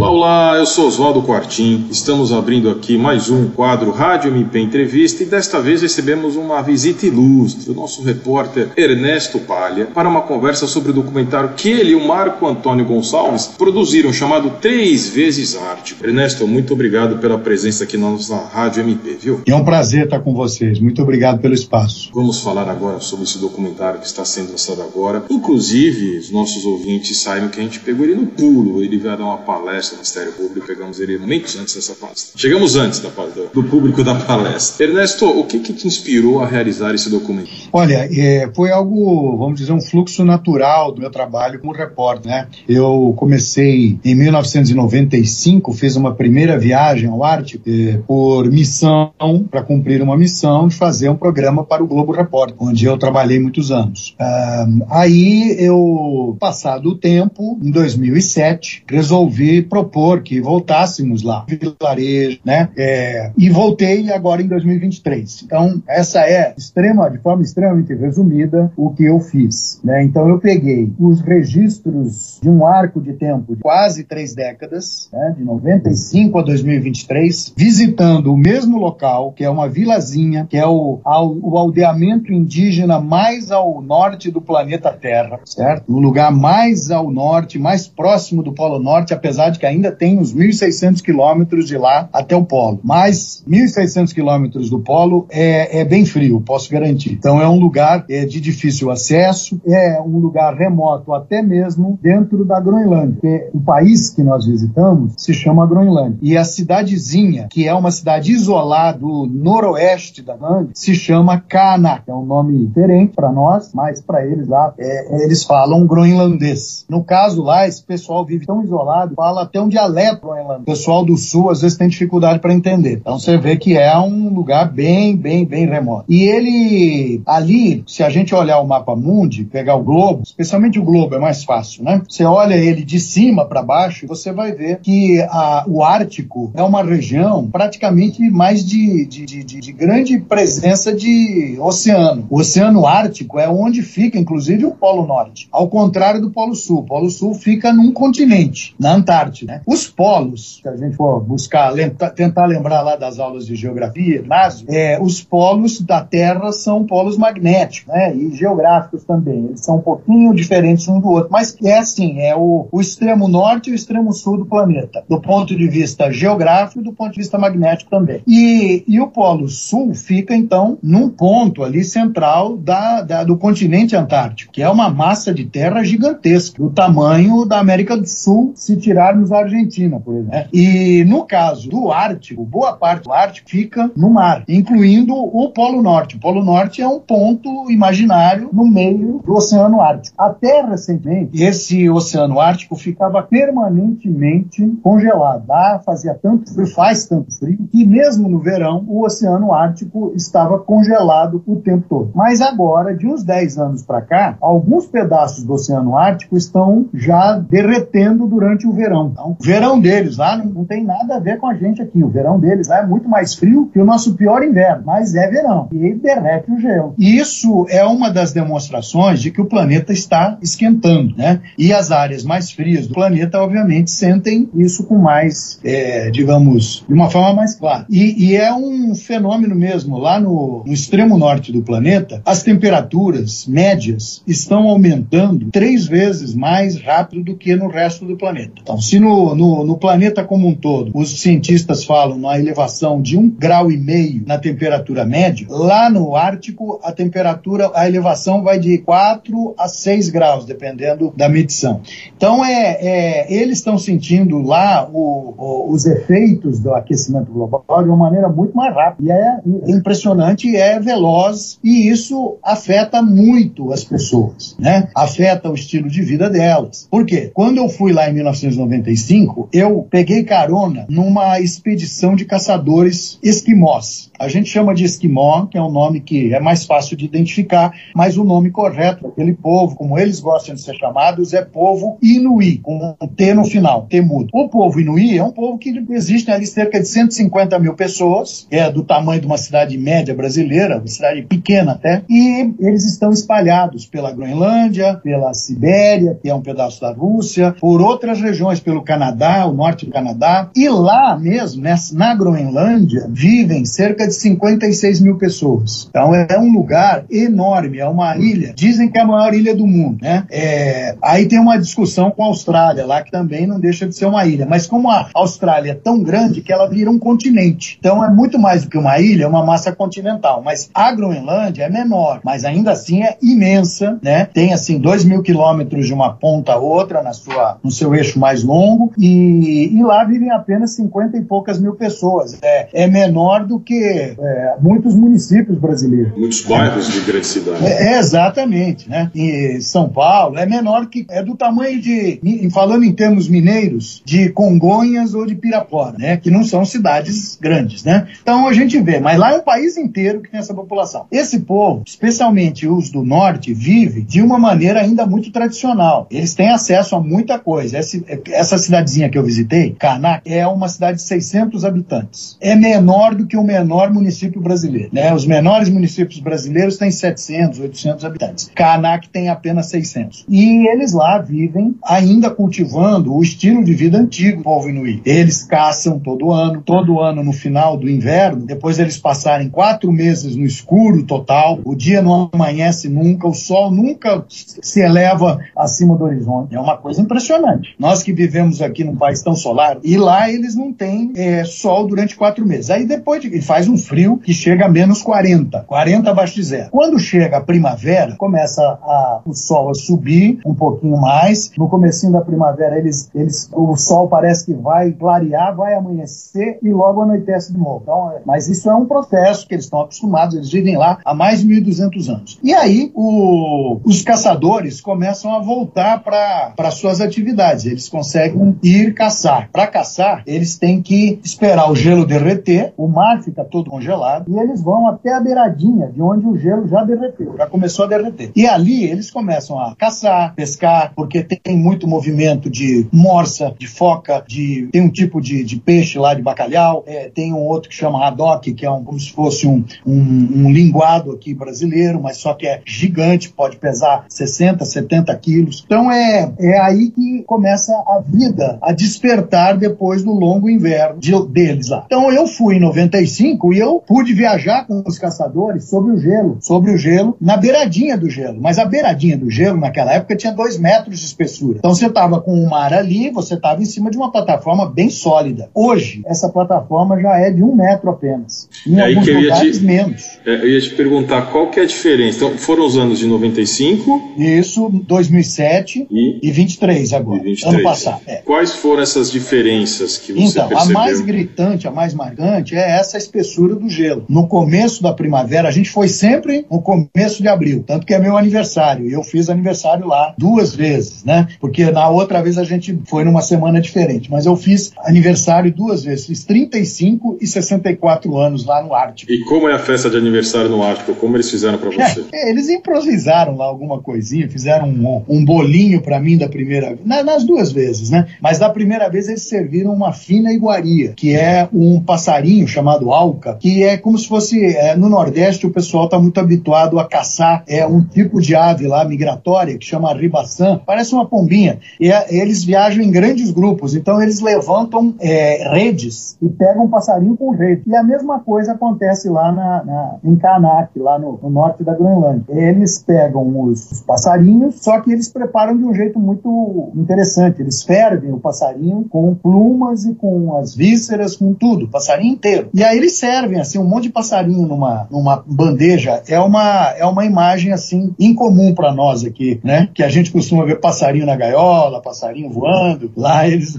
Olá, eu sou Oswaldo Quartim, estamos abrindo aqui mais um quadro Rádio MP Entrevista e desta vez recebemos uma visita ilustre, o nosso repórter Ernesto Palha, para uma conversa sobre o documentário que ele e o Marco Antônio Gonçalves produziram, chamado 3 vezes Ártico. Ernesto, muito obrigado pela presença aqui na nossa Rádio MP, viu? É um prazer estar com vocês, muito obrigado pelo espaço. Vamos falar agora sobre esse documentário que está sendo lançado agora. Inclusive, os nossos ouvintes saibam que a gente pegou ele no pulo, ele vai dar uma palestra no Ministério Público, pegamos ele momentos antes dessa palestra. Chegamos antes do público da palestra. Ernesto, o que te inspirou a realizar esse documento? Olha, foi algo, vamos dizer, um fluxo natural do meu trabalho como repórter, né? Eu comecei em 1995, fiz uma primeira viagem ao Ártico por missão, para cumprir uma missão de fazer um programa para o Globo Repórter, onde eu trabalhei muitos anos. Aí eu, passado o tempo, em 2007, resolvi propor que voltássemos lá, vilarejo, né? E voltei agora em 2023. Então, essa é, de forma extremamente resumida, o que eu fiz, né? Então, eu peguei os registros de um arco de tempo de quase 3 décadas, né? De 95 a 2023, visitando o mesmo local, que é uma vilazinha, que é o aldeamento indígena mais ao norte do planeta Terra, certo? O lugar mais ao norte, mais próximo do Polo Norte, apesar de que ainda tem uns 1.600 quilômetros de lá até o polo. Mas 1.600 quilômetros do polo é bem frio, posso garantir. Então é um lugar de difícil acesso, é um lugar remoto até mesmo dentro da Groenlândia. Porque o país que nós visitamos se chama Groenlândia. E a cidadezinha, que é uma cidade isolada do noroeste da Groenlândia, se chama Qaanaaq. É um nome diferente para nós, mas para eles lá, eles falam groenlandês. No caso lá, esse pessoal vive tão isolado, fala até um dialeto groenlandês. O pessoal do sul às vezes tem dificuldade para entender. Então você vê que é um lugar bem remoto. E ele, ali, se a gente olhar o mapa mundi, pegar o globo, especialmente o globo é mais fácil, né? Você olha ele de cima para baixo, você vai ver que o Ártico é uma região praticamente mais de grande presença de oceano. O Oceano Ártico é onde fica, inclusive, o Polo Norte. Ao contrário do Polo Sul. O Polo Sul fica num continente, na Antártida, né? Os polos, se a gente for tentar lembrar lá das aulas de geografia, os polos da Terra são polos magnéticos, né? E geográficos também. Eles são um pouquinho diferentes um do outro, mas é assim, é o extremo norte e o extremo sul do planeta, do ponto de vista geográfico e do ponto de vista magnético também. E o Polo Sul fica, então, num ponto ali central do continente antártico, que é uma massa de terra gigantesca, do tamanho da América do Sul, se tirarmos a Argentina, por exemplo. E no caso do Ártico, boa parte do Ártico fica no mar, incluindo o Polo Norte. O Polo Norte é um ponto imaginário no meio do Oceano Ártico. Até recentemente, esse Oceano Ártico ficava permanentemente congelado. Lá faz tanto frio, que mesmo no verão, o Oceano Ártico estava congelado o tempo todo. Mas agora, de uns 10 anos para cá, alguns pedaços do Oceano Ártico estão já derretendo durante o verão. Então, o verão deles lá não tem nada a ver com a gente aqui. O verão deles lá é muito mais frio que o nosso pior inverno, mas é verão. E derrete o gelo. E isso é uma das demonstrações de que o planeta está esquentando, né? E as áreas mais frias do planeta, obviamente, sentem isso com mais, digamos, de uma forma mais clara. E é um fenômeno mesmo. Lá no extremo norte do planeta, as temperaturas médias estão aumentando 3 vezes mais rápido do que no resto do planeta. Então, se no planeta como um todo, os cientistas falam na elevação de 1,5 grau na temperatura média, lá no Ártico, a elevação vai de 4 a 6 graus, dependendo da medição. Então, eles estão sentindo lá os efeitos do aquecimento global de uma maneira muito mais rápida. E é impressionante, é veloz, e isso afeta muito as pessoas, né? Afeta o estilo de vida delas. Por quê? Quando eu fui lá em 1995, eu peguei carona numa expedição de caçadores esquimós. A gente chama de esquimó, que é um nome que é mais fácil de identificar, mas o nome correto daquele povo, como eles gostam de ser chamados, é povo Inuí, com um T no final, T mudo. O povo Inuí é um povo que existe ali cerca de 150 mil pessoas, é do tamanho de uma cidade média brasileira, uma cidade pequena até, e eles estão espalhados pela Groenlândia, pela Sibéria, que é um pedaço da Rússia, por outras regiões, pelo Canadá, o norte do Canadá, e lá mesmo, na Groenlândia, vivem cerca de 56 mil pessoas. Então é um lugar enorme, é uma ilha, dizem que é a maior ilha do mundo, né? Aí tem uma discussão com a Austrália lá, que também não deixa de ser uma ilha, mas como a Austrália é tão grande que ela vira um continente, então é muito mais do que uma ilha, é uma massa continental, mas a Groenlândia é menor, mas ainda assim é imensa, né? Tem assim 2.000 quilômetros de uma ponta a outra no seu eixo mais longo, e lá vivem apenas 50 e poucas mil pessoas. É menor do que muitos municípios brasileiros. Muitos bairros de grande cidade. Exatamente, né? E São Paulo é menor que, é do tamanho de, falando em termos mineiros, de Congonhas ou de Pirapora, né? Que não são cidades grandes, né? Então a gente vê, mas lá é um país inteiro que tem essa população. Esse povo, especialmente os do norte, vive de uma maneira ainda muito tradicional. Eles têm acesso a muita coisa. Essa cidadezinha que eu visitei, Qaanaaq, é uma cidade de 600 habitantes. É menor do que o menor município brasileiro, né? Os menores municípios brasileiros têm 700, 800 habitantes. Qaanaaq tem apenas 600. E eles lá vivem ainda cultivando o estilo de vida antigo do povo inuí. Eles caçam todo ano no final do inverno, depois eles passarem 4 meses no escuro total, o dia não amanhece nunca, o sol nunca se eleva acima do horizonte. É uma coisa impressionante. Nós que vivemos aqui num país tão solar, e lá eles não têm sol durante 4 meses. Aí depois faz um frio que chega a menos 40 abaixo de zero. Quando chega a primavera, começa o sol a subir um pouquinho mais. No comecinho da primavera, o sol parece que vai clarear, vai amanhecer e logo anoitece de novo. Então, mas isso é um processo que eles estão acostumados, eles vivem lá há mais de 1.200 anos. E aí, os caçadores começam a voltar para suas atividades. Eles conseguem ir caçar. Para caçar, eles têm que esperar o gelo derreter, o mar fica todo congelado, e eles vão até a beiradinha de onde o gelo já derreteu, já começou a derreter. E ali eles começam a caçar, pescar, porque tem muito movimento de morsa, de foca, tem um tipo de peixe lá, de bacalhau, tem um outro que chama haddock, que é como se fosse um linguado aqui brasileiro, mas só que é gigante, pode pesar 60, 70 quilos. Então é aí que começa a vida a despertar depois do longo inverno deles lá. Então eu fui em 95 e eu pude viajar com os caçadores sobre o gelo, na beiradinha do gelo. Mas a beiradinha do gelo, naquela época, tinha 2 metros de espessura. Então você estava com o mar ali, você estava em cima de uma plataforma bem sólida. Hoje, essa plataforma já é de 1 metro apenas. Em alguns lugares, menos. Eu ia te perguntar qual que é a diferença. Então, foram os anos de 95? Isso, 2007 e 23 agora, 23. Ano passado. Quais foram essas diferenças que você percebeu? A mais gritante, a mais marcante é essa espessura do gelo. No começo da primavera, a gente foi sempre no começo de abril, tanto que é meu aniversário, e eu fiz aniversário lá 2 vezes, né? Porque na outra vez a gente foi numa semana diferente, mas eu fiz aniversário 2 vezes, fiz 35 e 64 anos lá no Ártico. E como é a festa de aniversário no Ártico? Como eles fizeram pra você? Eles improvisaram lá alguma coisinha, fizeram um bolinho pra mim da primeira vez, nas 2 vezes, né? Mas da primeira vez eles serviram uma fina iguaria, que é um passarinho chamado auca, que é como se fosse, no Nordeste o pessoal está muito habituado a caçar um tipo de ave lá migratória que chama ribaçã, parece uma pombinha, e eles viajam em grandes grupos, então eles levantam redes e pegam um passarinho com rede. E a mesma coisa acontece lá em Qaanaaq, lá no norte da Groenlândia. Eles pegam os passarinhos, só que eles preparam de um jeito muito interessante. Eles fervem o passarinho com plumas e com as vísceras, com tudo, o passarinho inteiro. E aí eles servem assim um monte de passarinho numa bandeja. É uma imagem assim incomum para nós aqui, né? Que a gente costuma ver passarinho na gaiola, passarinho voando. Lá eles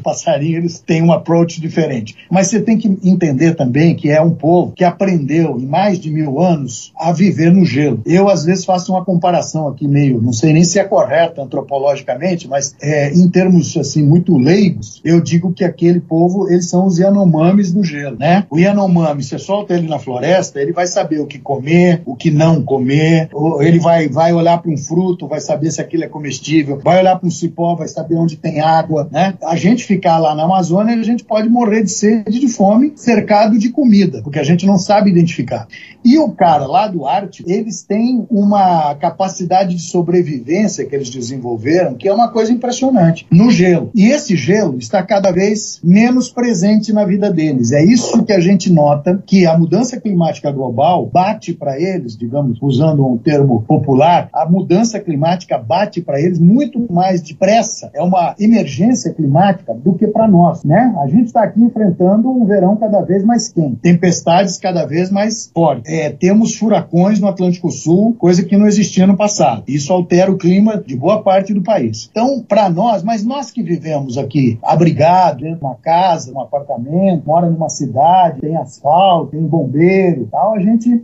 têm um approach diferente. Mas você tem que entender também que é um povo que aprendeu em mais de 1000 anos a viver no gelo. Eu às vezes faço uma comparação aqui meio, não sei nem se é correta antropologicamente, mas em termos assim muito leigos, Yanomamis. Eu digo que aquele povo, eles são os Yanomamis do gelo, né? O Yanomami, você solta ele na floresta, ele vai saber o que comer, o que não comer, ele vai olhar para um fruto, vai saber se aquilo é comestível, vai olhar para um cipó, vai saber onde tem água, né? A gente ficar lá na Amazônia, a gente pode morrer de sede e de fome, cercado de comida, porque a gente não sabe identificar. E o cara lá do Ártico, eles têm uma capacidade de sobrevivência que eles desenvolveram, que é uma coisa impressionante, no gelo. E esse gelo está cada vez menos presente na vida deles. É isso que a gente nota, que a mudança climática global bate para eles, digamos, usando um termo popular, a mudança climática bate para eles muito mais depressa. É uma emergência climática do que para nós, né? A gente está aqui enfrentando um verão cada vez mais quente, tempestades cada vez mais fortes. Temos furacões no Atlântico Sul, coisa que não existia no passado. Isso altera o clima de boa parte do país. Então, para nós, mas nós que vivemos aqui abrigados, dentro de uma casa, um apartamento, mora numa cidade, tem asfalto, tem bombeiro e tal,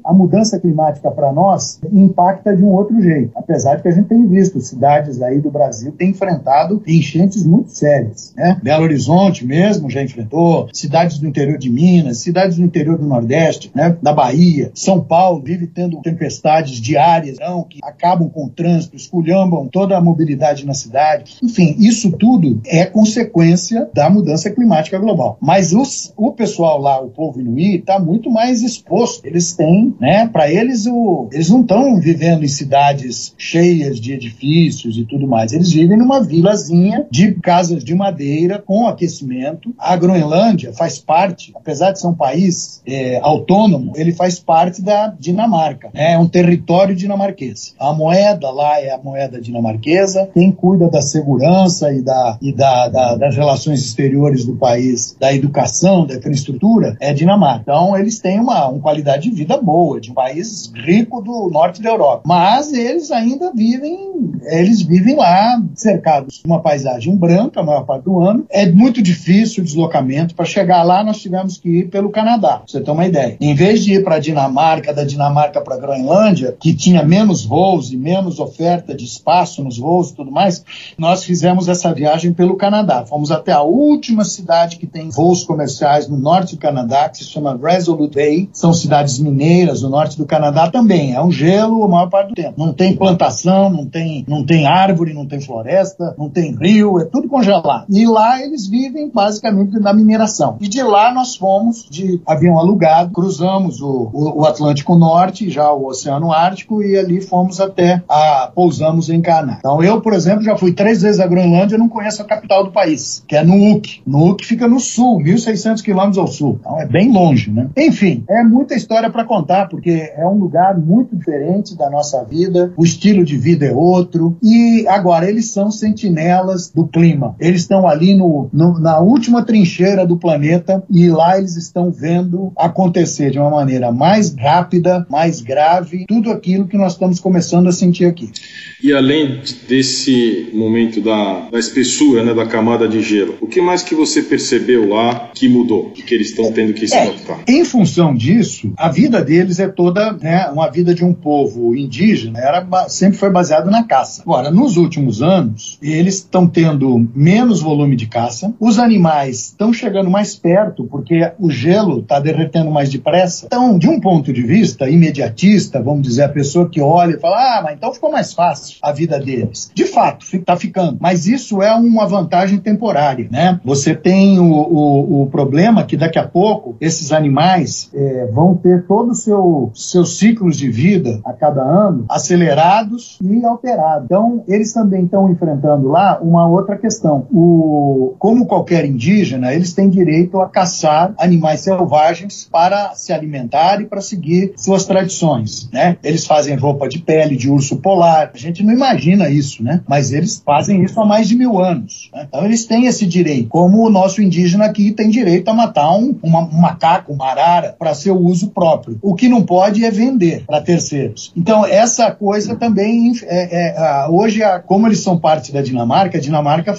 a mudança climática para nós impacta de um outro jeito. Apesar de que a gente tem visto cidades aí do Brasil têm enfrentado enchentes muito sérias, né? Belo Horizonte mesmo já enfrentou, cidades do interior de Minas, cidades do interior do Nordeste, né? Da Bahia, São Paulo vive tendo tempestades diárias, não, que acabam com o trânsito, esculhambam toda a mobilidade na cidade. Enfim, isso tudo é consequência da mudança climática global. Mas o pessoal lá, o povo inuí, está muito mais exposto. Eles têm, né, para eles, eles não estão vivendo em cidades cheias de edifícios e tudo mais. Eles vivem numa vilazinha de casas de madeira com aquecimento. A Groenlândia faz parte, apesar de ser um país autônomo, ele faz parte da Dinamarca, né? É um território dinamarquês. A moeda lá é a moeda dinamarquesa. Quem cuida da segurança e das relações exteriores do país, da educação, da infraestrutura, é a Dinamarca. Então, eles têm uma qualidade de vida boa, de um país rico do norte da Europa. Mas eles ainda vivem lá cercados de uma paisagem branca a maior parte do ano. É muito difícil o deslocamento. Para chegar lá, nós tivemos que ir pelo Canadá, pra você ter uma ideia. Em vez de ir para a Dinamarca, da Dinamarca para a Groenlândia, que tinha menos voos e menos oferta de espaço nos voos e tudo mais, nós fizemos essa viagem pelo Canadá. Fomos até a última cidade que tem voos comerciais no norte do Canadá, que se chama Resolute Bay. São cidades mineiras no norte do Canadá também. É um gelo a maior parte do tempo. Não tem plantação, não tem árvore, não tem floresta, não tem rio, é tudo congelado. E lá eles vivem basicamente da mineração. E de lá nós fomos de avião alugado, cruzamos o Atlântico Norte, já o Oceano Ártico, e ali fomos pousamos em Cana. Então eu, por exemplo, já fui 3 vezes à Groenlândia, não conheço a capital do país, que é Nuuk. Nuuk fica no sul, 1.600 quilômetros ao sul. Então é bem longe, né? Enfim, é muita história para contar, porque é um lugar muito diferente da nossa vida, o estilo de vida é outro, e agora eles são sentinelas do clima. Eles estão ali na última trincheira do planeta, e lá eles estão vendo acontecer de uma maneira mais rápida, mais grave, tudo aquilo que nós estamos começando a sentir aqui. E além desse momento da espessura, né, da camada de gelo, o que mais que você percebeu lá que mudou, que eles estão tendo que se adaptar? Em função disso, a vida deles é toda, né, uma vida de um povo indígena, sempre foi baseado na caça. Agora, nos últimos anos, eles estão tendo menos volume de caça, os animais estão chegando mais perto, porque o gelo está derretendo mais depressa. Então, de um ponto de vista imediatista, vamos dizer, a pessoa que olha e fala, mas então ficou mais fácil a vida deles. De fato, está ficando. Mas isso é uma vantagem temporária, né? Você tem o problema que daqui a pouco esses animais vão ter todos os seus ciclos de vida a cada ano acelerados e alterados. Então, eles também estão enfrentando lá uma outra questão. Como qualquer indígena, eles têm direito a caçar animais selvagens para se alimentar e para seguir suas tradições, né? Eles fazem roupa de pele de urso polar. A gente não imagina isso, né? Mas eles fazem isso há mais de 1000 anos, né? Então eles têm esse direito, como o nosso indígena aqui tem direito a matar um macaco, uma arara, para seu uso próprio. O que não pode é vender para terceiros. Então essa coisa também, hoje, como eles são parte da Dinamarca, a Dinamarca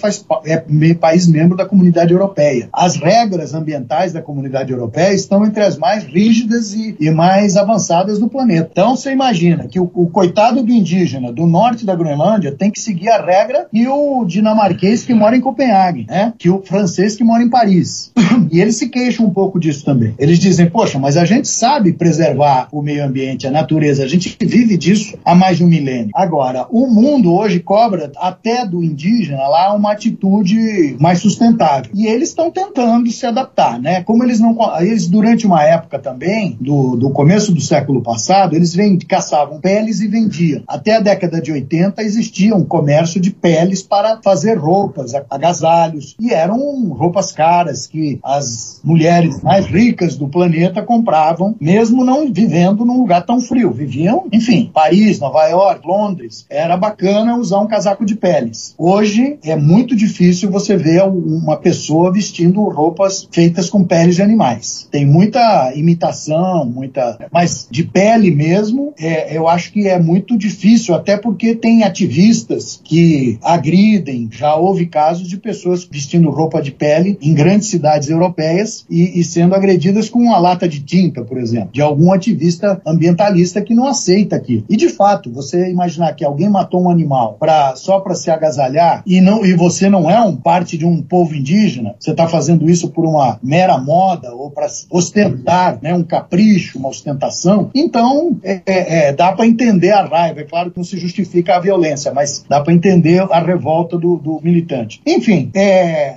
é país membro da Comunidade Europeia. As regras ambientais da Comunidade Europeia estão entre as mais rígidas e mais avançadas do planeta. Então você imagina que o coitado do indígena do norte da Groenlândia tem que seguir a regra e o dinamarquês que mora em Copenhague. pague, né, que o francês que mora em Paris. E eles se queixam um pouco disso também. Eles dizem, poxa, mas a gente sabe preservar o meio ambiente, a natureza, a gente vive disso há mais de um milênio. Agora, o mundo hoje cobra até do indígena lá uma atitude mais sustentável. E eles estão tentando se adaptar, né? Como eles durante uma época também, do começo do século passado, eles caçavam peles e vendiam. Até a década de 80 existia um comércio de peles para fazer roupas, agasalhos, e eram roupas caras que as mulheres mais ricas do planeta compravam, mesmo não vivendo num lugar tão frio. Viviam, enfim, Paris, Nova York, Londres. Era bacana usar um casaco de peles. Hoje é muito difícil você ver uma pessoa vestindo roupas feitas com peles de animais. Tem muita imitação, mas de pele mesmo, eu acho que é muito difícil, até porque tem ativistas que agridem. Já houve casos de pessoas vestindo roupa de pele em grandes cidades europeias e sendo agredidas com uma lata de tinta, por exemplo, de algum ativista ambientalista que não aceita aquilo. E de fato, você imaginar que alguém matou um animal só para se agasalhar e você não é parte de um povo indígena, você está fazendo isso por uma mera moda ou para ostentar, né, um capricho, uma ostentação, então dá para entender a raiva. É claro que não se justifica a violência, mas dá para entender a revolta do militante. Enfim,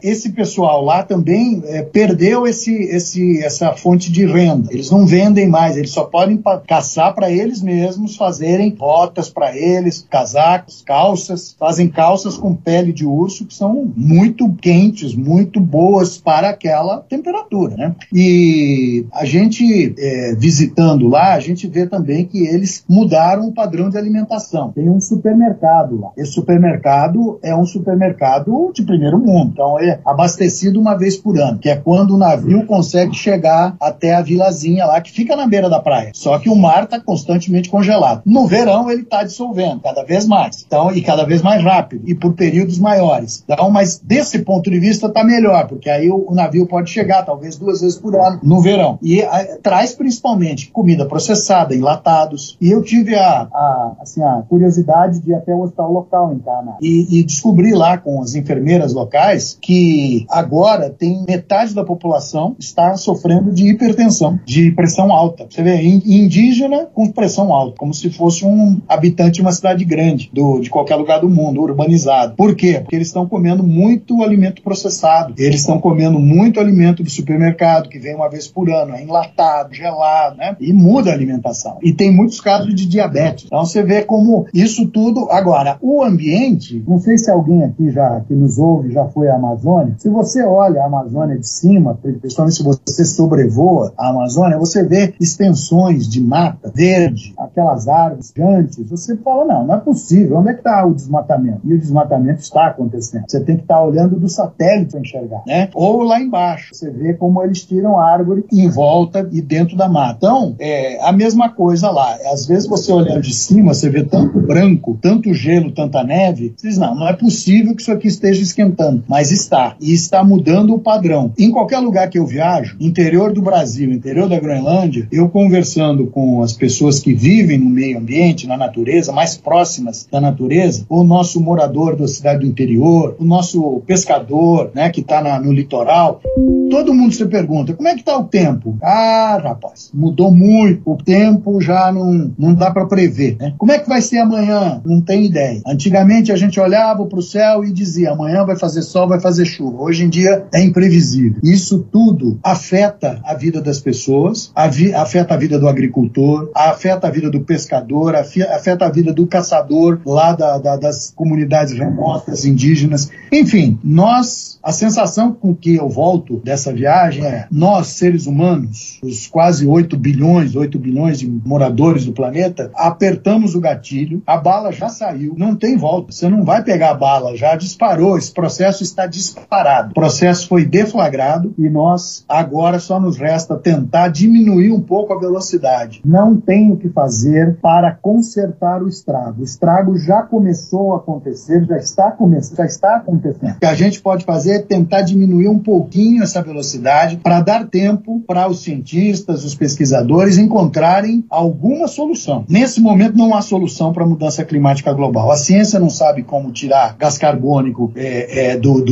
esse pessoal lá também perdeu essa fonte de renda. Eles não vendem mais, eles só podem caçar para eles mesmos, fazerem botas para eles, casacos, calças, fazem calças com pele de urso que são muito quentes, muito boas para aquela temperatura, né? E a gente, visitando lá, a gente vê também que eles mudaram o padrão de alimentação. Tem um supermercado lá. Esse supermercado é um supermercado de primeiro mundo. Então é abastecido uma vez por ano, que é quando o navio consegue chegar até a vilazinha lá, que fica na beira da praia. Só que o mar está constantemente congelado. No verão ele está dissolvendo cada vez mais. Então, e cada vez mais rápido, e por períodos maiores. Então, mas desse ponto de vista está melhor, porque aí o navio pode chegar talvez 2 vezes por ano no verão. E traz principalmente comida processada, enlatados. E eu tive a curiosidade de ir até o hospital local em Cana e descobri lá com as enfermeiras locais que agora tem metade da população está sofrendo de hipertensão, de pressão alta. Você vê, indígena com pressão alta, como se fosse um habitante de uma cidade grande, de qualquer lugar do mundo, urbanizado. Por quê? Porque eles estão comendo muito alimento processado. Eles estão comendo muito alimento do supermercado, que vem uma vez por ano, enlatado, gelado, né? E muda a alimentação. E tem muitos casos de diabetes. Então você vê como isso tudo... Agora, o ambiente, não sei se alguém aqui que nos ouve já foi à Amazônia. Se você olha a Amazônia de cima, principalmente se você sobrevoa a Amazônia, você vê extensões de mata verde, aquelas árvores gigantes. Você fala, não é possível. Onde é que está o desmatamento? E o desmatamento está acontecendo. Você tem que estar olhando do satélite para enxergar, né? Ou lá embaixo, você vê como eles tiram a árvore em volta e dentro da mata. Então, a mesma coisa lá. Às vezes você olhando de cima, você vê tanto branco, tanto gelo, tanta neve, você diz, não é possível que isso aqui esteja esquentando. Mas está. E está mudando o padrão. Em qualquer lugar que eu viajo, interior do Brasil, interior da Groenlândia, eu conversando com as pessoas que vivem no meio ambiente, na natureza, mais próximas da natureza, o nosso morador da cidade do interior, o nosso pescador, né, que está no litoral, todo mundo se pergunta, como é que está o tempo? Rapaz, mudou muito, o tempo já não dá para prever, né? Como é que vai ser amanhã? Não tem ideia. Antigamente a gente olhava para o céu e dizia, amanhã vai fazer sol, vai fazer chuva. Hoje em dia é imprevisível. Isso tudo afeta a vida das pessoas, afeta a vida do agricultor, afeta a vida do pescador, afeta a vida do caçador lá das comunidades remotas, indígenas. Enfim, a sensação com que eu volto dessa viagem é, nós, seres humanos, os quase 8 bilhões de moradores do planeta, apertamos o gatilho, a bala já saiu, não tem volta. Você não vai pegar a bala, já disparou, esse processo está disparado. O processo foi deflagrado e nós agora só nos resta tentar diminuir um pouco a velocidade. Não tem o que fazer para consertar o estrago. O estrago já começou a acontecer, já está acontecendo. O que a gente pode fazer é tentar diminuir um pouquinho essa velocidade para dar tempo para os cientistas, os pesquisadores encontrarem alguma solução. Nesse momento não há solução para a mudança climática global. A ciência não sabe como tirar gás carbônico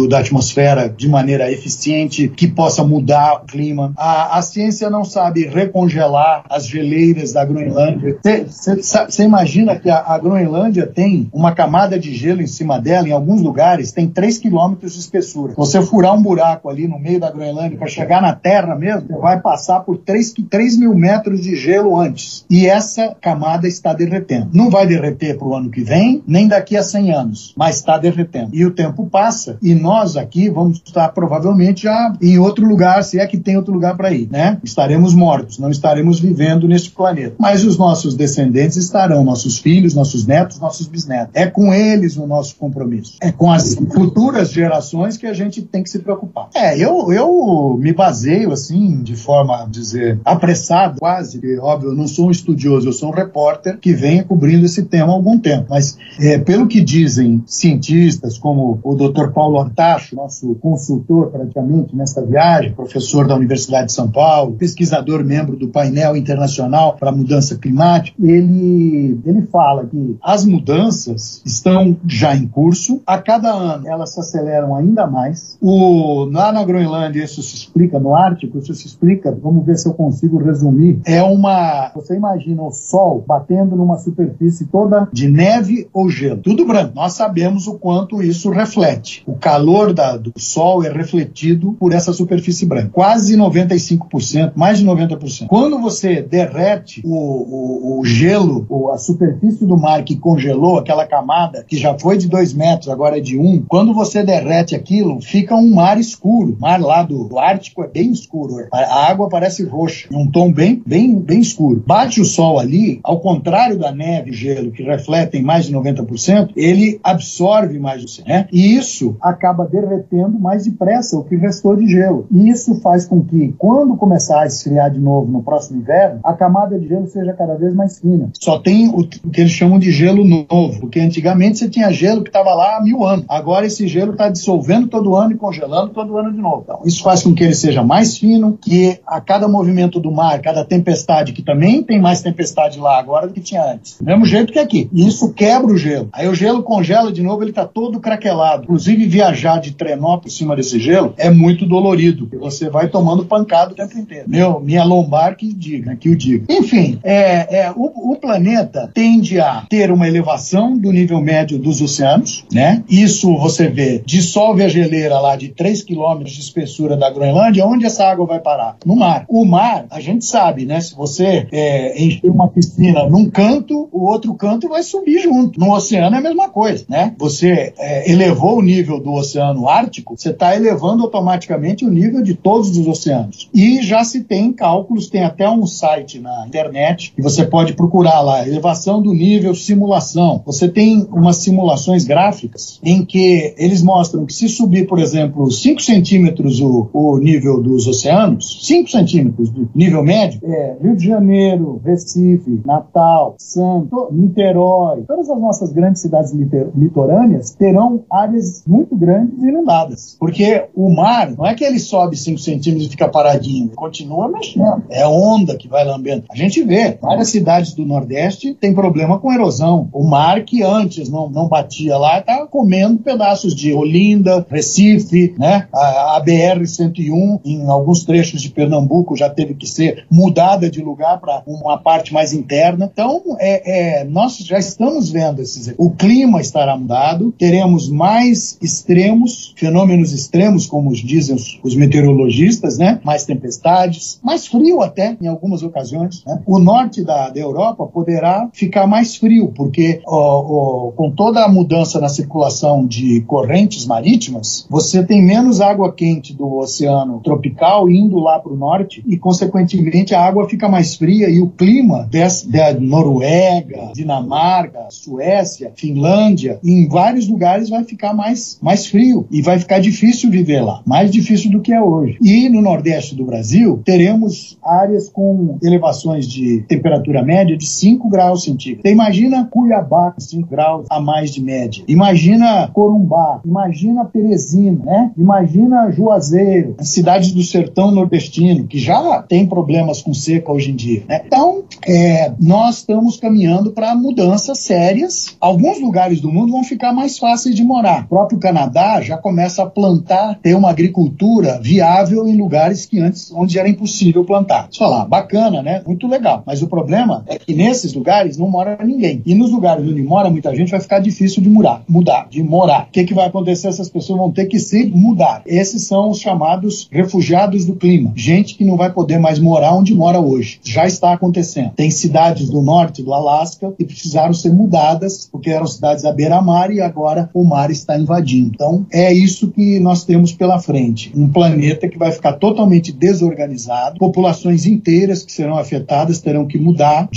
da atmosfera de maneira eficiente, que possa mudar o clima. A ciência não sabe recongelar as geleiras da Groenlândia. Você imagina que a Groenlândia tem uma camada de gelo em cima dela, em alguns lugares, tem 3 quilômetros de espessura. Você furar um buraco ali no meio da Groenlândia para chegar na Terra mesmo, você vai passar por 3 mil metros de gelo antes. E essa camada está derretendo. Não vai derreter para o ano que vem, nem daqui a 100 anos, mas está derretendo. E o tempo passa, e nós aqui vamos estar provavelmente já em outro lugar, se é que tem outro lugar para ir, né? Estaremos mortos, não estaremos vivendo neste planeta. Mas os nossos descendentes estarão, nossos filhos, nossos netos, nossos bisnetos. É com eles o nosso compromisso. É com as futuras gerações que a gente tem que se preocupar. Eu me baseio, assim, de forma, dizer, apressada, quase, porque, óbvio, eu não sou um estudioso, eu sou um repórter que vem cobrindo esse tema há algum tempo. Mas, pelo que dizem cientistas, como o Dr. Paulo Artacho, nosso consultor praticamente nessa viagem, professor da Universidade de São Paulo, pesquisador, membro do painel internacional para a mudança climática, ele fala que as mudanças estão já em curso, a cada ano elas se aceleram ainda mais. Lá na Groenlândia isso se explica, no Ártico isso se explica, vamos ver se eu consigo resumir, você imagina o Sol batendo numa superfície toda de neve ou gelo, tudo branco. Nós sabemos o quanto isso reflete. O calor do Sol é refletido por essa superfície branca. Quase 95%, mais de 90%. Quando você derrete o gelo, a superfície do mar que congelou, aquela camada que já foi de 2 metros, agora é de 1, quando você derrete aquilo, fica um mar escuro. O mar lá do Ártico é bem escuro. A água parece roxa, um tom bem escuro. Bate o Sol ali, ao contrário da neve e gelo, que refletem mais de 90%, ele absorve mais o oceano, né? E isso acaba derretendo mais depressa o que restou de gelo. E isso faz com que, quando começar a esfriar de novo no próximo inverno, a camada de gelo seja cada vez mais fina. Só tem o que eles chamam de gelo novo, porque antigamente você tinha gelo que estava lá há 1000 anos. Agora esse gelo está dissolvendo todo ano e congelando todo ano de novo. Então, isso faz com que ele seja mais fino, que a cada movimento do mar, cada tempestade, que também tem mais tempestade lá agora do que tinha antes. Do mesmo jeito que aqui. E isso quebra o gelo. Aí o gelo congela de novo, ele está todo craquelado. Inclusive, viajar de trenó por cima desse gelo é muito dolorido, porque você vai tomando pancada o tempo inteiro. Minha lombar que o diga. Enfim, o planeta tende a ter uma elevação do nível médio dos oceanos, né? Isso você vê, dissolve a geleira lá de 3 quilômetros de espessura da Groenlândia, onde essa água vai parar? No mar. O mar, a gente sabe, né? Se você encher uma piscina num canto, o outro canto vai subir junto. No oceano é a mesma coisa, né? Você elevou o nível do oceano Ártico, você está elevando automaticamente o nível de todos os oceanos. E já se tem cálculos, tem até um site na internet que você pode procurar lá, elevação do nível, simulação. Você tem umas simulações gráficas em que eles mostram que se subir, por exemplo, 5 centímetros o nível dos oceanos, 5 centímetros de nível médio, Rio de Janeiro, Recife, Natal, Santos, Niterói, todas as nossas grandes cidades litorâneas terão áreas muito grandes inundadas. Porque o mar, não é que ele sobe 5 centímetros e fica paradinho, ele continua mexendo. É onda que vai lambendo. A gente vê, várias cidades do Nordeste têm problema com erosão. O mar que antes não batia lá, está comendo pedaços de Olinda, Recife, né? A BR-101, em alguns trechos de Pernambuco, já teve que ser mudada de lugar para uma parte mais interna. Então, nós já estamos vendo o clima estará mudado, teremos mais extremos, fenômenos extremos, como dizem os meteorologistas, né? Mais tempestades, mais frio até, em algumas ocasiões, né? O norte da Europa poderá ficar mais frio, porque com toda a mudança na circulação de correntes marítimas, você tem menos água quente do oceano tropical indo lá para o norte e, consequentemente, a água fica mais fria e o clima da Noruega, Dinamarca, Suécia, Finlândia, em vários lugares vai ficar mais frio e vai ficar difícil viver lá, mais difícil do que é hoje. E no Nordeste do Brasil, teremos áreas com elevações de temperatura média de 5 graus centígrados. Então, imagina Cuiabá com 5 graus a mais de média. Imagina Corumbá, imagina Teresina, né? Imagina Juazeiro, as cidades do sertão nordestino, que já tem problemas com seca hoje em dia, né? Então, nós estamos caminhando para mudanças sérias. Alguns lugares do mundo vão ficar mais fáceis de morar. O próprio Canadá Canadá já começa a plantar, ter uma agricultura viável em lugares que antes, onde era impossível plantar. Você fala, bacana, né? Muito legal. Mas o problema é que nesses lugares não mora ninguém. E nos lugares onde mora muita gente vai ficar difícil de morar. O que vai acontecer? Essas pessoas vão ter que se mudar. Esses são os chamados refugiados do clima. Gente que não vai poder mais morar onde mora hoje. Já está acontecendo. Tem cidades do norte do Alasca que precisaram ser mudadas porque eram cidades à beira-mar e agora o mar está invadindo. Então, é isso que nós temos pela frente. Um planeta que vai ficar totalmente desorganizado, populações inteiras que serão afetadas, terão que mudar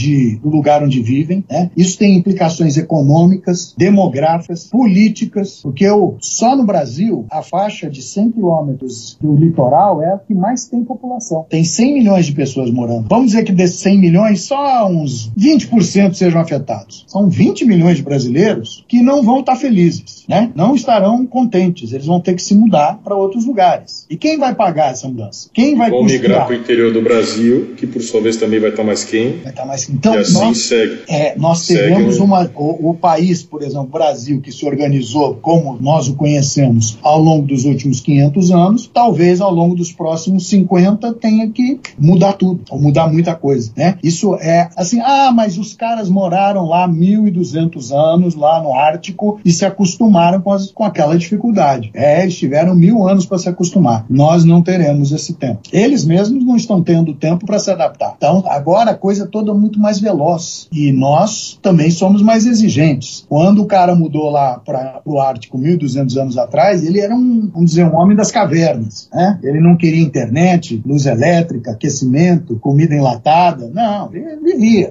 do lugar onde vivem, né? Isso tem implicações econômicas, demográficas, políticas, porque só no Brasil, a faixa de 100 quilômetros do litoral é a que mais tem população. Tem 100 milhões de pessoas morando. Vamos dizer que desses 100 milhões, só uns 20% sejam afetados. São 20 milhões de brasileiros que não vão estar felizes, né? Não estarão contentes. Eles vão ter que se mudar para outros lugares. E quem vai pagar essa mudança? Quem vai custear? Vão migrar para o interior do Brasil, que por sua vez também vai estar mais quente. Vai estar mais quente. Então, e assim segue. Nós teremos o país, por exemplo, o Brasil, que se organizou como nós o conhecemos ao longo dos últimos 500 anos, talvez ao longo dos próximos 50 tenha que mudar tudo, ou mudar muita coisa, né? Isso é assim, mas os caras moraram lá 1.200 anos, lá no Ártico, e se acostumaram com aquela dificuldade. Eles tiveram 1000 anos para se acostumar. Nós não teremos esse tempo. Eles mesmos não estão tendo tempo para se adaptar. Então, agora a coisa toda é muito mais veloz. E nós também somos mais exigentes. Quando o cara mudou lá para o Ártico 1.200 anos atrás, ele era um homem das cavernas, né? Ele não queria internet, luz elétrica, aquecimento, comida enlatada. Não, ele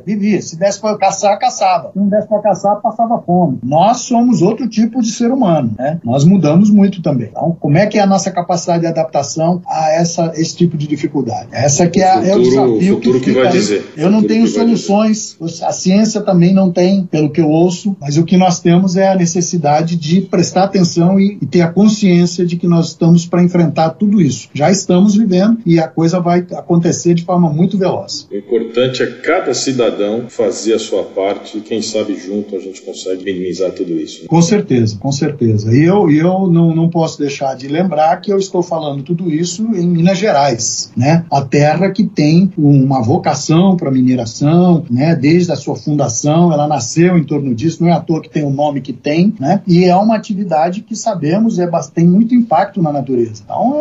vivia. Se desse para caçar, caçava. Se não desse para caçar, passava fome. Nós somos outro tipo de ser humano, né? Nós mudamos muito também. Então, como é que é a nossa capacidade de adaptação a esse tipo de dificuldade? Essa que é o desafio que vai dizer. Eu não tenho soluções, a ciência também não tem, pelo que eu ouço, mas o que nós temos é a necessidade de prestar atenção e ter a consciência de que nós estamos para enfrentar tudo isso. Já estamos vivendo e a coisa vai acontecer de forma muito veloz. O importante é cada cidadão fazer a sua parte e quem sabe junto a gente consegue minimizar tudo isso. Com certeza, com certeza. E eu não posso deixar de lembrar que eu estou falando tudo isso em Minas Gerais, né? A terra que tem uma vocação para mineração, né? Desde a sua fundação, ela nasceu em torno disso, não é à toa que tem o nome que tem, né? E é uma atividade que sabemos tem muito impacto na natureza. Então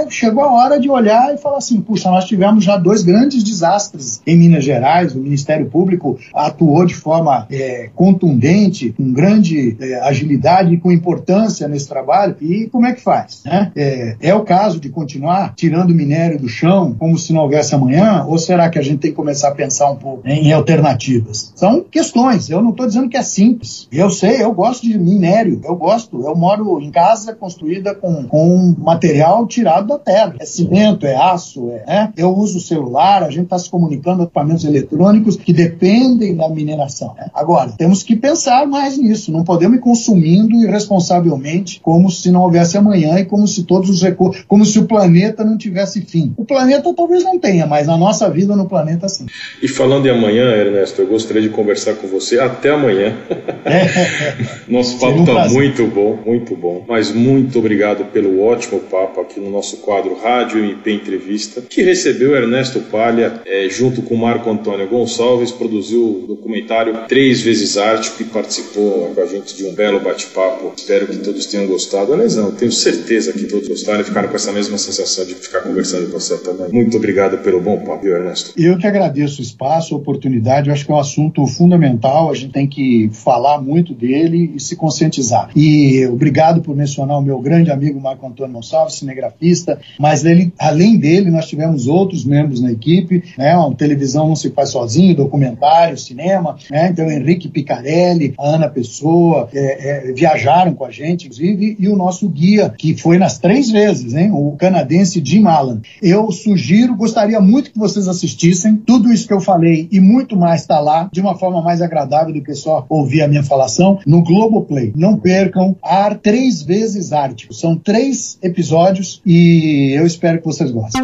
chegou a hora de olhar e falar assim, puxa, nós tivemos já 2 grandes desastres em Minas Gerais, o Ministério Público atuou de forma contundente, com grande agilidade e com importância nesse trabalho, e como é que faz, né? É o caso de continuar tirando minério do chão como se não houvesse amanhã, ou será que a gente tem que começar a pensar um pouco em alternativas? São questões, eu não estou dizendo que é simples. Eu sei, eu gosto de minério, eu moro em casa construída com material tirado da terra. É cimento, é aço, eu uso o celular, a gente está se comunicando com equipamentos eletrônicos que dependem da mineração. Agora, temos que pensar mais nisso, não podemos ir consumindo irresponsavelmente como se não houvesse amanhã e como se todos os recursos, como se o planeta não tivesse fim. O planeta talvez não tenha, mas a nossa vida no planeta sim. E falando em amanhã, Ernesto, eu gostaria de conversar com você até amanhã. Nosso papo está muito bom, mas muito obrigado pelo ótimo papo aqui no nosso quadro Rádio MP Entrevista, que recebeu Ernesto Palha, junto com Marco Antônio Gonçalves, produziu o documentário 3 vezes Ártico e participou com a gente de um belo bate-papo. Espero que todos tenham gostado. Aliás, não, tenho certeza que todos gostaram e ficaram com essa mesma sensação de ficar conversando com você também. Muito obrigado pelo bom papo, Ernesto. Eu que agradeço o espaço, a oportunidade. Eu acho que é um assunto fundamental, a gente tem que falar muito dele e se conscientizar. E obrigado por mencionar o meu grande amigo Marco Antônio Gonçalves, cinegrafista, mas além dele nós tivemos outros membros na equipe, né? A televisão não se faz sozinho, documentário, cinema, né? Então Henrique Picarelli, a Ana Pessoa viajaram com a gente, inclusive, e o nosso guia, que foi nas 3 vezes, hein? O canadense Jim Allen. Eu gostaria muito que vocês assistissem, tudo isso que eu falei e muito mais está lá, de uma forma mais agradável do que só ouvir a minha falação, no Globoplay. Não percam, 3 vezes Ártico. São 3 episódios e eu espero que vocês gostem.